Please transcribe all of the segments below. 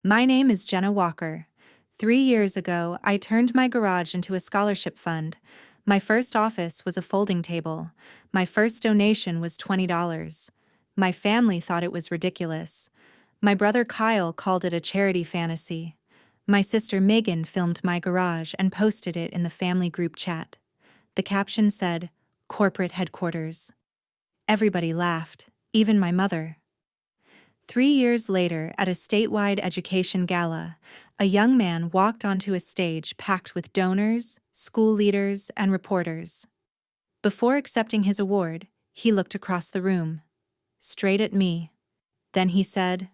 My name is Jenna Walker. 3 years ago, I turned my garage into a scholarship fund. My first office was a folding table. My first donation was $20. My family thought it was ridiculous. My brother Kyle called it a charity fantasy. My sister Megan filmed my garage and posted it in the family group chat. The caption said, "Corporate headquarters." Everybody laughed, even my mother. 3 years later, at a statewide education gala, a young man walked onto a stage packed with donors, school leaders, and reporters. Before accepting his award, he looked across the room, straight at me. Then he said,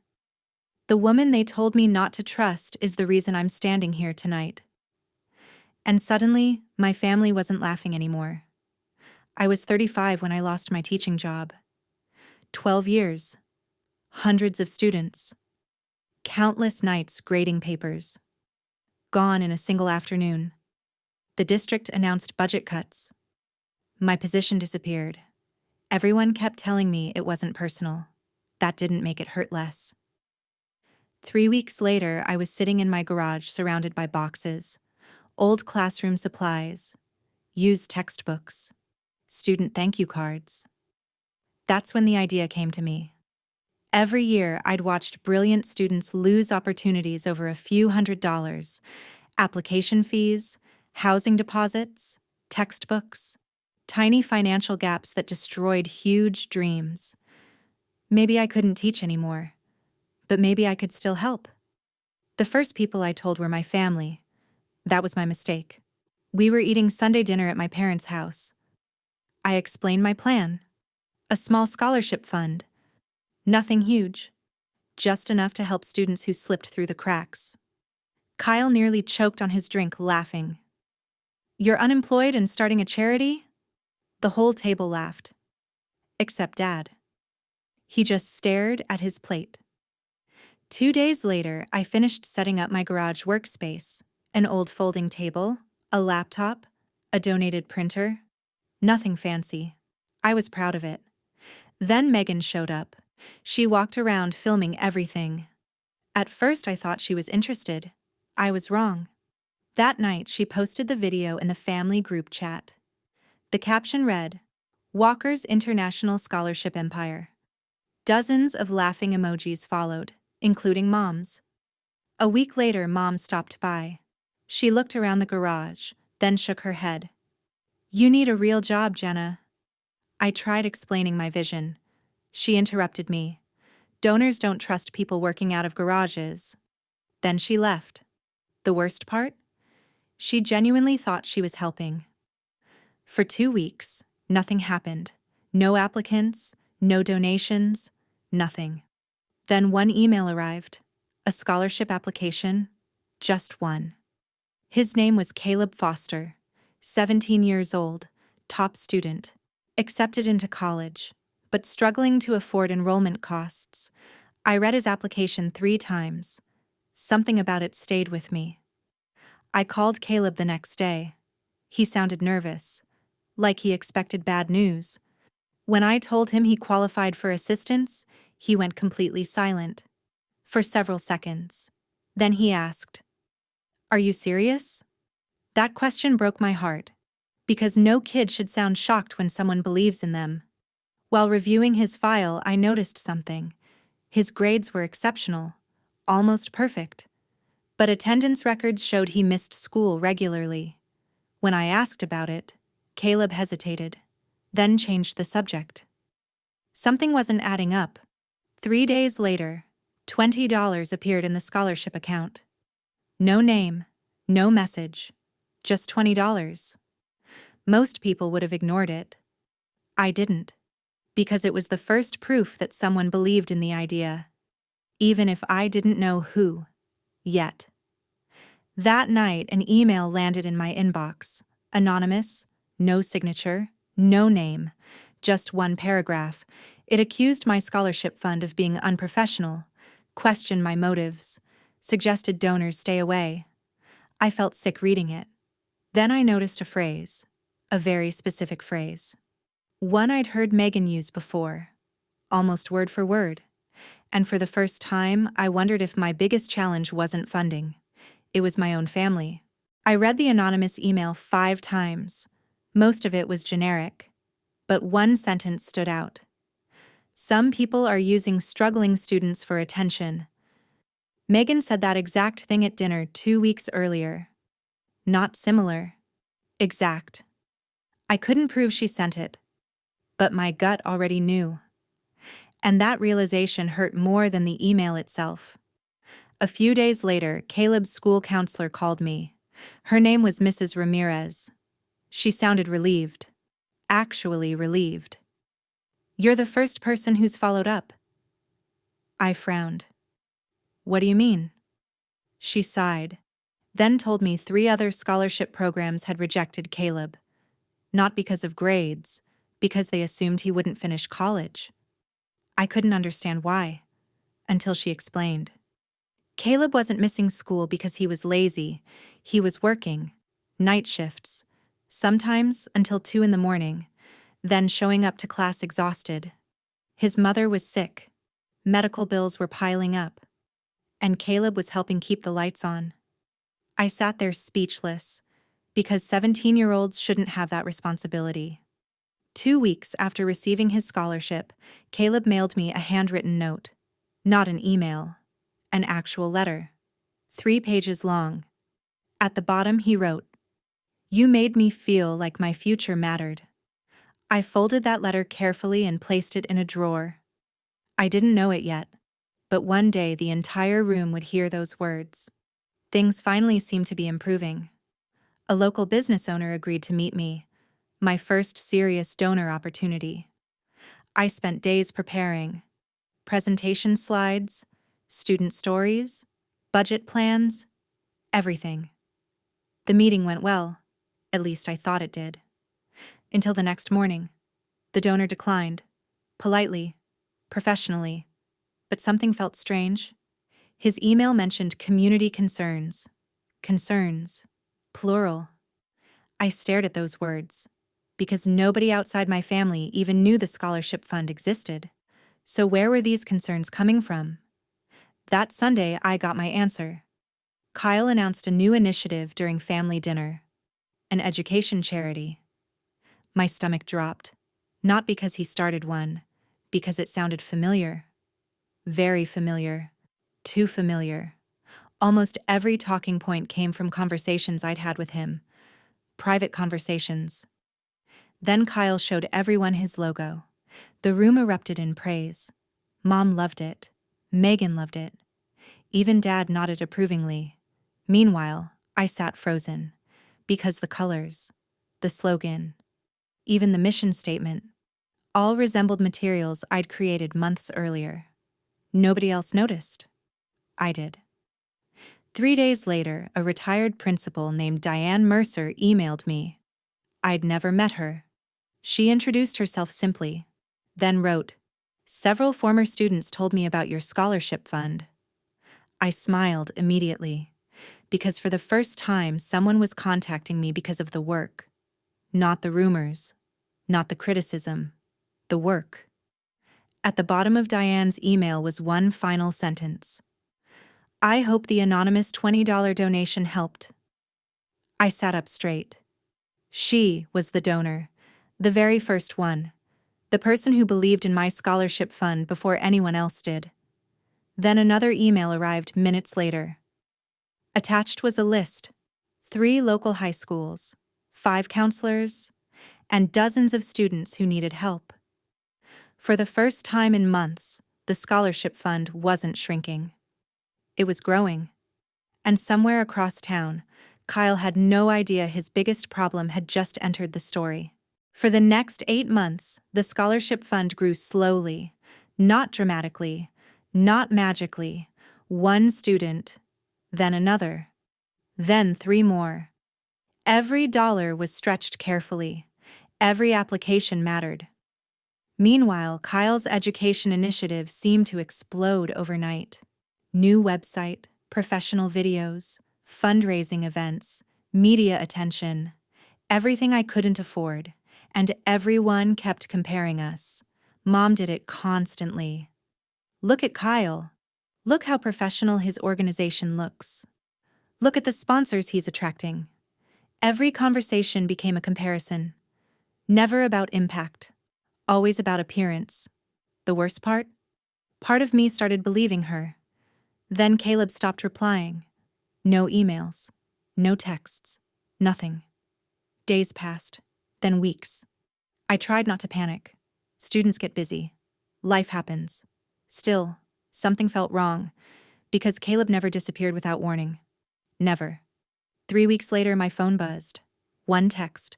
"The woman they told me not to trust is the reason I'm standing here tonight." And suddenly, my family wasn't laughing anymore. I was 35 when I lost my teaching job. 12 years. Hundreds of students. Countless nights grading papers. Gone in a single afternoon. The district announced budget cuts. My position disappeared. Everyone kept telling me it wasn't personal. That didn't make it hurt less. 3 weeks later, I was sitting in my garage surrounded by boxes, old classroom supplies, used textbooks, student thank you cards. That's when the idea came to me. Every year, I'd watched brilliant students lose opportunities over a few $100s, application fees, housing deposits, textbooks, tiny financial gaps that destroyed huge dreams. Maybe I couldn't teach anymore, but maybe I could still help. The first people I told were my family. That was my mistake. We were eating Sunday dinner at my parents' house. I explained my plan. A small scholarship fund. Nothing huge. Just enough to help students who slipped through the cracks. Kyle nearly choked on his drink, laughing. "You're unemployed and starting a charity?" The whole table laughed. Except Dad. He just stared at his plate. 2 days later, I finished setting up my garage workspace. An old folding table, a laptop, a donated printer. Nothing fancy. I was proud of it. Then Megan showed up. She walked around filming everything. At first I thought she was interested. I was wrong. That night she posted the video in the family group chat. The caption read, "Walker's International Scholarship Empire." Dozens of laughing emojis followed, including Mom's. A week later, Mom stopped by. She looked around the garage, then shook her head. "You need a real job, Jenna." I tried explaining my vision. She interrupted me. "Donors don't trust people working out of garages." Then she left. The worst part? She genuinely thought she was helping. For 2 weeks, nothing happened. No applicants, no donations, nothing. Then one email arrived. A scholarship application. Just one. His name was Caleb Foster, 17 years old, top student, accepted into college, but struggling to afford enrollment costs. I read his application 3 times. Something about it stayed with me. I called Caleb the next day. He sounded nervous, like he expected bad news. When I told him he qualified for assistance, he went completely silent. For several seconds. Then he asked, "Are you serious?" That question broke my heart, because no kid should sound shocked when someone believes in them. While reviewing his file, I noticed something. His grades were exceptional, almost perfect. But attendance records showed he missed school regularly. When I asked about it, Caleb hesitated, then changed the subject. Something wasn't adding up. 3 days later, $20 appeared in the scholarship account. No name, no message, just $20. Most people would have ignored it. I didn't, because it was the first proof that someone believed in the idea, even if I didn't know who, yet. That night, an email landed in my inbox. Anonymous, no signature, no name, just one paragraph. It accused my scholarship fund of being unprofessional, questioned my motives, suggested donors stay away. I felt sick reading it. Then I noticed a phrase, a very specific phrase. One I'd heard Megan use before, almost word for word. And for the first time, I wondered if my biggest challenge wasn't funding. It was my own family. I read the anonymous email 5 times. Most of it was generic. But one sentence stood out. Some people are using struggling students for attention. Megan said that exact thing at dinner 2 weeks earlier. Not similar. Exact. I couldn't prove she sent it. But my gut already knew. And that realization hurt more than the email itself. A few days later, Caleb's school counselor called me. Her name was Mrs. Ramirez. She sounded relieved. Actually relieved. "You're the first person who's followed up." I frowned. "What do you mean?" She sighed, then told me 3 other scholarship programs had rejected Caleb. Not because of grades, because they assumed he wouldn't finish college. I couldn't understand why, until she explained. Caleb wasn't missing school because he was lazy. He was working, night shifts, sometimes until 2 in the morning, then showing up to class exhausted. His mother was sick. Medical bills were piling up. And Caleb was helping keep the lights on. I sat there speechless, because 17-year-olds shouldn't have that responsibility. 2 weeks after receiving his scholarship, Caleb mailed me a handwritten note. Not an email. An actual letter. 3 pages long. At the bottom he wrote, "You made me feel like my future mattered." I folded that letter carefully and placed it in a drawer. I didn't know it yet, but one day the entire room would hear those words. Things finally seemed to be improving. A local business owner agreed to meet me, my first serious donor opportunity. I spent days preparing. Presentation slides, student stories, budget plans, everything. The meeting went well, at least I thought it did. Until the next morning. The donor declined, politely, professionally, but something felt strange. His email mentioned community concerns. Concerns. Plural. I stared at those words, because nobody outside my family even knew the scholarship fund existed. So where were these concerns coming from? That Sunday, I got my answer. Kyle announced a new initiative during family dinner. An education charity. My stomach dropped. Not because he started one, because it sounded familiar. Very familiar. Too familiar. Almost every talking point came from conversations I'd had with him. Private conversations. Then Kyle showed everyone his logo. The room erupted in praise. Mom loved it. Megan loved it. Even Dad nodded approvingly. Meanwhile, I sat frozen. Because the colors, the slogan, even the mission statement, all resembled materials I'd created months earlier. Nobody else noticed. I did. 3 days later, a retired principal named Diane Mercer emailed me. I'd never met her. She introduced herself simply, then wrote, "Several former students told me about your scholarship fund." I smiled immediately, because for the first time someone was contacting me because of the work. Not the rumors, not the criticism, the work. At the bottom of Diane's email was one final sentence. "I hope the anonymous $20 donation helped." I sat up straight. She was the donor, the very first one, the person who believed in my scholarship fund before anyone else did. Then another email arrived minutes later. Attached was a list, 3 local high schools, 5 counselors, and dozens of students who needed help. For the first time in months, the scholarship fund wasn't shrinking. It was growing. And somewhere across town, Kyle had no idea his biggest problem had just entered the story. For the next 8 months, the scholarship fund grew slowly, not dramatically, not magically. 1 student, then another, then 3 more. Every dollar was stretched carefully. Every application mattered. Meanwhile, Kyle's education initiative seemed to explode overnight. New website, professional videos, fundraising events, media attention, everything I couldn't afford, and everyone kept comparing us. Mom did it constantly. Look at Kyle. Look how professional his organization looks. Look at the sponsors he's attracting. Every conversation became a comparison. Never about impact. Always about appearance. The worst part? Part of me started believing her. Then Caleb stopped replying. No emails. No texts. Nothing. Days passed. Then weeks. I tried not to panic. Students get busy. Life happens. Still, something felt wrong, because Caleb never disappeared without warning. Never. 3 weeks later, my phone buzzed. One text.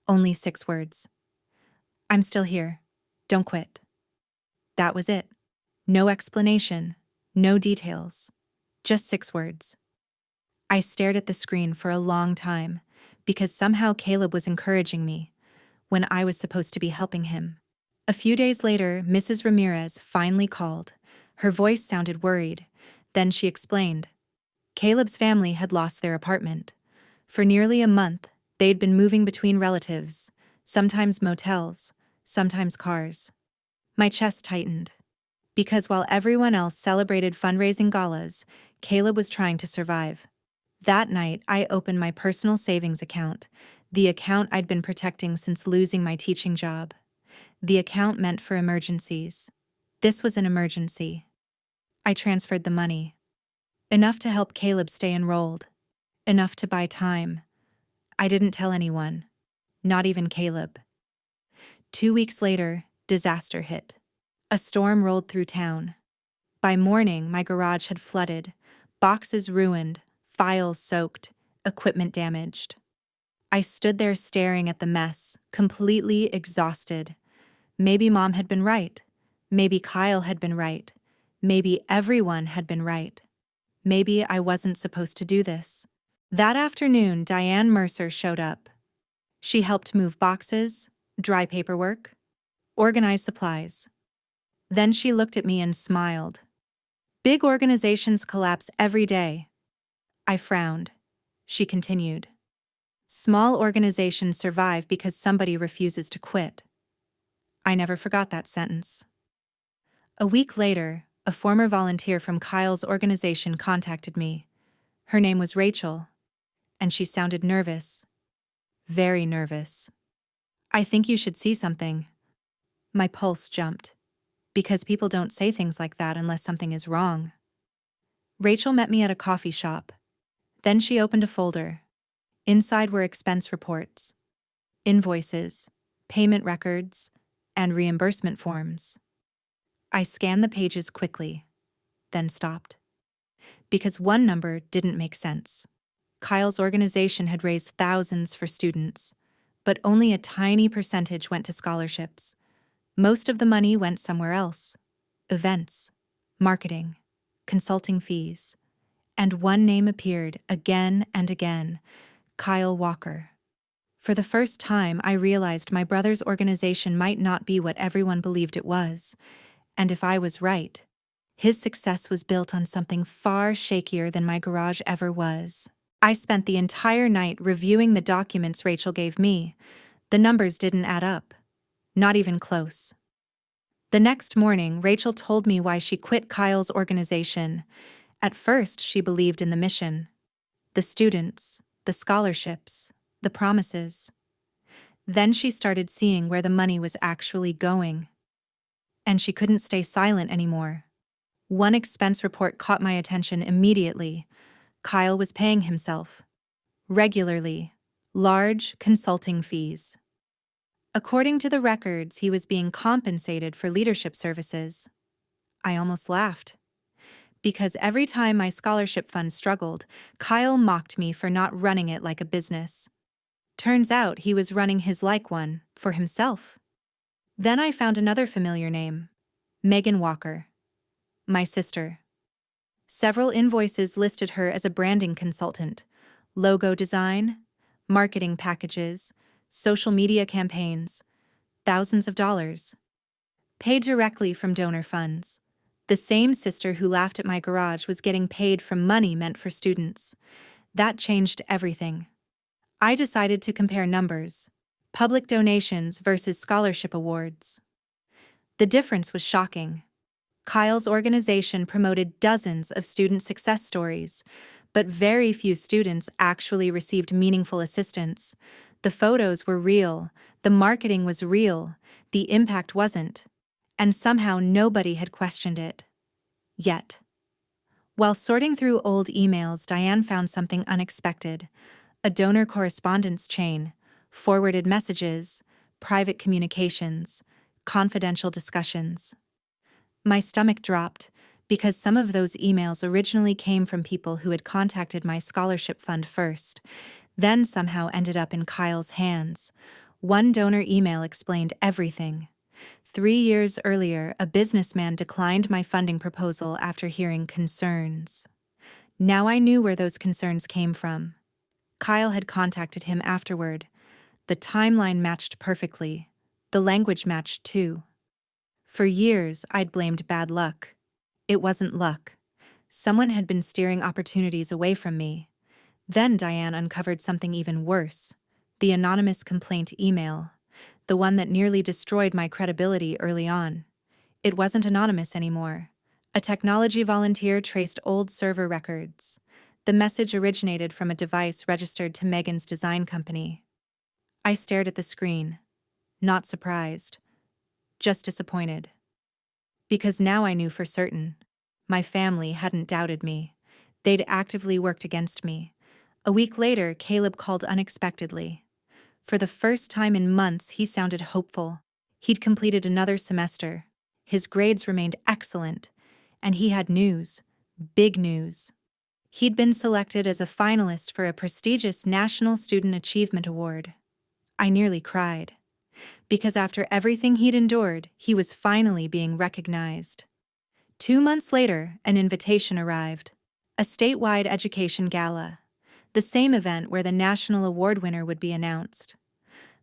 Only 6 words. I'm still here. Don't quit. That was it. No explanation. No details. Just 6 words. I stared at the screen for a long time, because somehow Caleb was encouraging me, when I was supposed to be helping him. A few days later, Mrs. Ramirez finally called. Her voice sounded worried. Then she explained. Caleb's family had lost their apartment. For nearly a month, they'd been moving between relatives, sometimes motels, sometimes cars. My chest tightened. Because while everyone else celebrated fundraising galas, Caleb was trying to survive. That night, I opened my personal savings account, the account I'd been protecting since losing my teaching job. The account meant for emergencies. This was an emergency. I transferred the money. Enough to help Caleb stay enrolled. Enough to buy time. I didn't tell anyone. Not even Caleb. 2 weeks later, disaster hit. A storm rolled through town. By morning, my garage had flooded, boxes ruined, files soaked, equipment damaged. I stood there staring at the mess, completely exhausted. Maybe Mom had been right. Maybe Kyle had been right. Maybe everyone had been right. Maybe I wasn't supposed to do this. That afternoon, Diane Mercer showed up. She helped move boxes, dry paperwork, organize supplies. Then she looked at me and smiled. Big organizations collapse every day. I frowned. She continued. Small organizations survive because somebody refuses to quit. I never forgot that sentence. A week later, a former volunteer from Kyle's organization contacted me. Her name was Rachel, and she sounded nervous. Very nervous. I think you should see something. My pulse jumped. Because people don't say things like that unless something is wrong. Rachel met me at a coffee shop. Then she opened a folder. Inside were expense reports, invoices, payment records, and reimbursement forms. I scanned the pages quickly, then stopped. Because one number didn't make sense. Kyle's organization had raised thousands for students, but only a tiny percentage went to scholarships. Most of the money went somewhere else. Events, marketing, consulting fees. And one name appeared again and again, Kyle Walker. For the first time, I realized my brother's organization might not be what everyone believed it was. And if I was right, his success was built on something far shakier than my garage ever was. I spent the entire night reviewing the documents Rachel gave me. The numbers didn't add up. Not even close. The next morning, Rachel told me why she quit Kyle's organization. At first, she believed in the mission. The students, the scholarships, the promises. Then she started seeing where the money was actually going. And she couldn't stay silent anymore. One expense report caught my attention immediately. Kyle was paying himself. Regularly. Large consulting fees. According to the records, he was being compensated for leadership services. I almost laughed. Because every time my scholarship fund struggled, Kyle mocked me for not running it like a business. Turns out he was running his like one, for himself. Then I found another familiar name. Megan Walker. My sister. Several invoices listed her as a branding consultant, logo design, marketing packages, social media campaigns, thousands of dollars. Paid directly from donor funds. The same sister who laughed at my garage was getting paid from money meant for students. That changed everything. I decided to compare numbers, public donations versus scholarship awards. The difference was shocking. Kyle's organization promoted dozens of student success stories, but very few students actually received meaningful assistance. The photos were real, the marketing was real, the impact wasn't, and somehow nobody had questioned it. Yet. While sorting through old emails, Diane found something unexpected: a donor correspondence chain, forwarded messages, private communications, confidential discussions. My stomach dropped because some of those emails originally came from people who had contacted my scholarship fund first, then somehow ended up in Kyle's hands. One donor email explained everything. 3 years earlier, a businessman declined my funding proposal after hearing concerns. Now I knew where those concerns came from. Kyle had contacted him afterward. The timeline matched perfectly. The language matched too. For years, I'd blamed bad luck. It wasn't luck. Someone had been steering opportunities away from me. Then Diane uncovered something even worse: the anonymous complaint email, the one that nearly destroyed my credibility early on. It wasn't anonymous anymore. A technology volunteer traced old server records. The message originated from a device registered to Megan's design company. I stared at the screen, not surprised, just disappointed. Because now I knew for certain. My family hadn't doubted me. They'd actively worked against me. A week later, Caleb called unexpectedly. For the first time in months, he sounded hopeful. He'd completed another semester. His grades remained excellent. And he had news. Big news. He'd been selected as a finalist for a prestigious National Student Achievement Award. I nearly cried. Because after everything he'd endured, he was finally being recognized. 2 months later, an invitation arrived. A statewide education gala. The same event where the national award winner would be announced.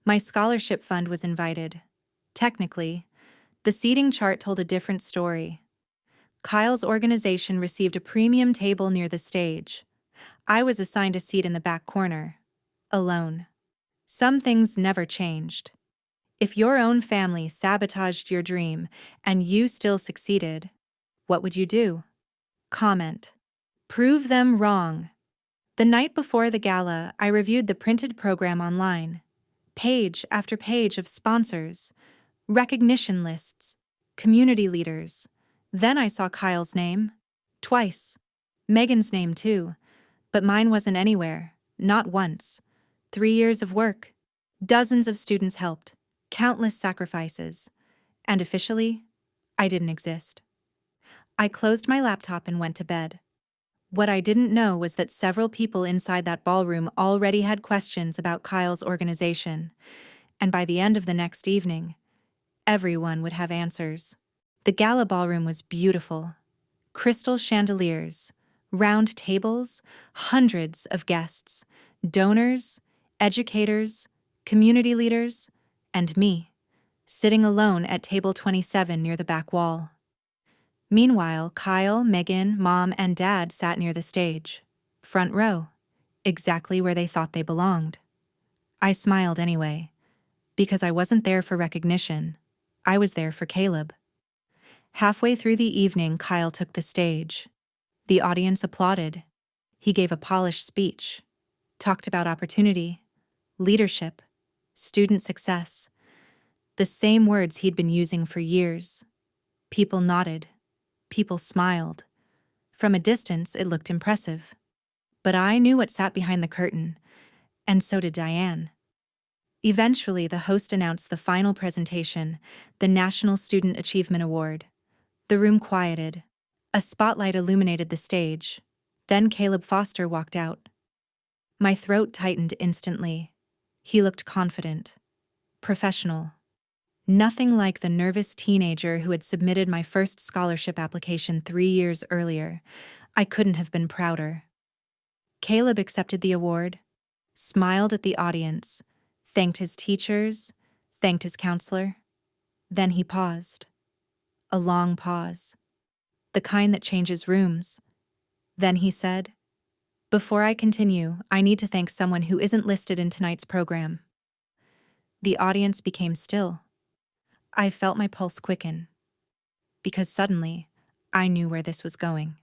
My scholarship fund was invited. Technically, the seating chart told a different story. Kyle's organization received a premium table near the stage. I was assigned a seat in the back corner. Alone. Some things never changed. If your own family sabotaged your dream and you still succeeded, what would you do? Comment. Prove them wrong. The night before the gala, I reviewed the printed program online. Page after page of sponsors, recognition lists, community leaders. Then I saw Kyle's name. Twice. Megan's name too. But mine wasn't anywhere. Not once. 3 years of work. Dozens of students helped. Countless sacrifices. And officially, I didn't exist. I closed my laptop and went to bed. What I didn't know was that several people inside that ballroom already had questions about Kyle's organization, and by the end of the next evening, everyone would have answers. The gala ballroom was beautiful. Crystal chandeliers, round tables, hundreds of guests, donors, educators, community leaders, and me, sitting alone at table 27 near the back wall. Meanwhile, Kyle, Megan, Mom, and Dad sat near the stage. Front row. Exactly where they thought they belonged. I smiled anyway. Because I wasn't there for recognition. I was there for Caleb. Halfway through the evening, Kyle took the stage. The audience applauded. He gave a polished speech. Talked about opportunity, leadership, student success. The same words he'd been using for years. People nodded. People smiled. From a distance, it looked impressive. But I knew what sat behind the curtain, and so did Diane. Eventually, the host announced the final presentation, the National Student Achievement Award. The room quieted. A spotlight illuminated the stage. Then Caleb Foster walked out. My throat tightened instantly. He looked confident, professional. Nothing like the nervous teenager who had submitted my first scholarship application 3 years earlier. I couldn't have been prouder. Caleb accepted the award, smiled at the audience, thanked his teachers, thanked his counselor. Then he paused. A long pause. The kind that changes rooms. Then he said, "Before I continue, I need to thank someone who isn't listed in tonight's program." The audience became still. I felt my pulse quicken. Because suddenly, I knew where this was going.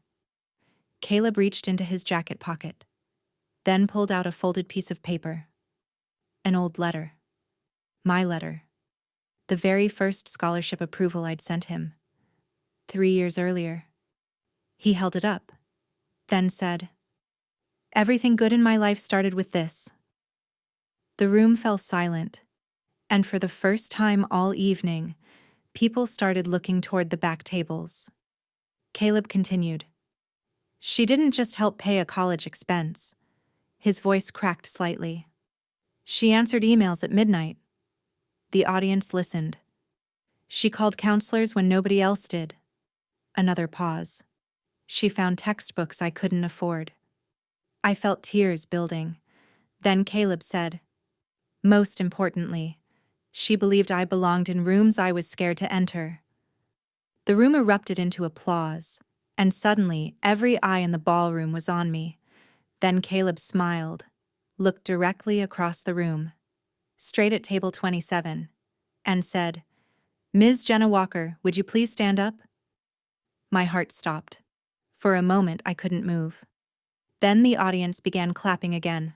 Caleb reached into his jacket pocket, then pulled out a folded piece of paper. An old letter. My letter. The very first scholarship approval I'd sent him. 3 years earlier. He held it up, then said, "Everything good in my life started with this." The room fell silent, and for the first time all evening, people started looking toward the back tables. Caleb continued, "She didn't just help pay a college expense." His voice cracked slightly. "She answered emails at midnight." The audience listened. "She called counselors when nobody else did." Another pause. "She found textbooks I couldn't afford." I felt tears building. Then Caleb said, "Most importantly, she believed I belonged in rooms I was scared to enter." The room erupted into applause, and suddenly every eye in the ballroom was on me. Then Caleb smiled, looked directly across the room, straight at table 27, and said, "Ms. Jenna Walker, would you please stand up?" My heart stopped. For a moment I couldn't move. Then the audience began clapping again,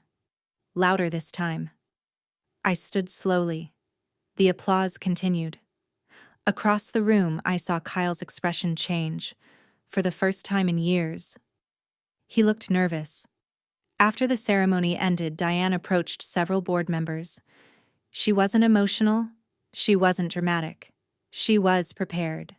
louder this time. I stood slowly. The applause continued. Across the room I saw Kyle's expression change, for the first time in years. He looked nervous. After the ceremony ended, Diane approached several board members. She wasn't emotional, she wasn't dramatic. She was prepared.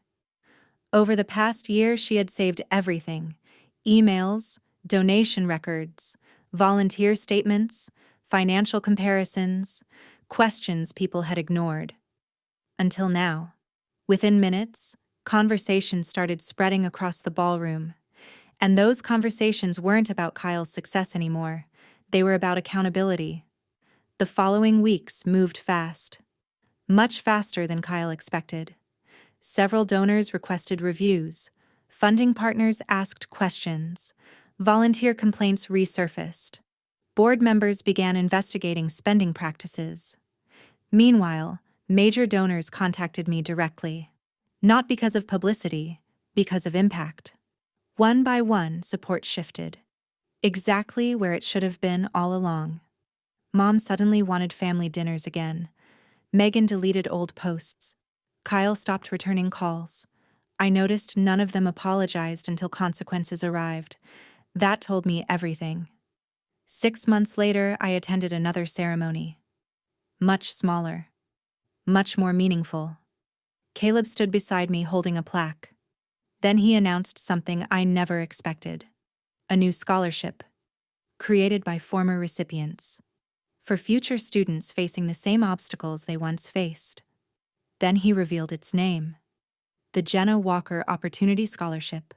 Over the past year, she had saved everything: emails, donation records, volunteer statements, financial comparisons, questions people had ignored. Until now. Within minutes, conversations started spreading across the ballroom. And those conversations weren't about Kyle's success anymore. They were about accountability. The following weeks moved fast. Much faster than Kyle expected. Several donors requested reviews. Funding partners asked questions. Volunteer complaints resurfaced. Board members began investigating spending practices. Meanwhile, major donors contacted me directly. Not because of publicity, because of impact. One by one, support shifted. Exactly where it should have been all along. Mom suddenly wanted family dinners again. Megan deleted old posts. Kyle stopped returning calls. I noticed none of them apologized until consequences arrived. That told me everything. 6 months later, I attended another ceremony. Much smaller. Much more meaningful. Caleb stood beside me holding a plaque. Then he announced something I never expected. A new scholarship. Created by former recipients. For future students facing the same obstacles they once faced. Then he revealed its name. The Jenna Walker Opportunity Scholarship.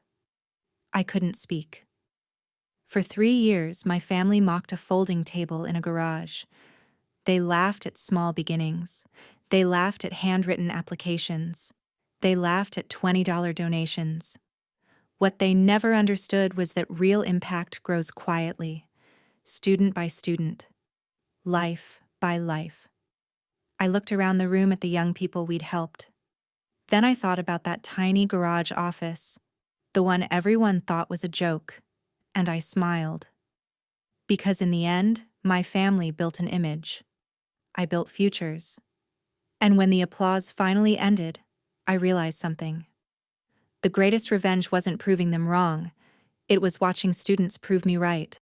I couldn't speak. For 3 years, my family mocked a folding table in a garage. They laughed at small beginnings. They laughed at handwritten applications. They laughed at $20 donations. What they never understood was that real impact grows quietly, student by student, life by life. I looked around the room at the young people we'd helped. Then I thought about that tiny garage office, the one everyone thought was a joke, and I smiled. Because in the end, my family built an image. I built futures. And when the applause finally ended, I realized something. The greatest revenge wasn't proving them wrong, it was watching students prove me right.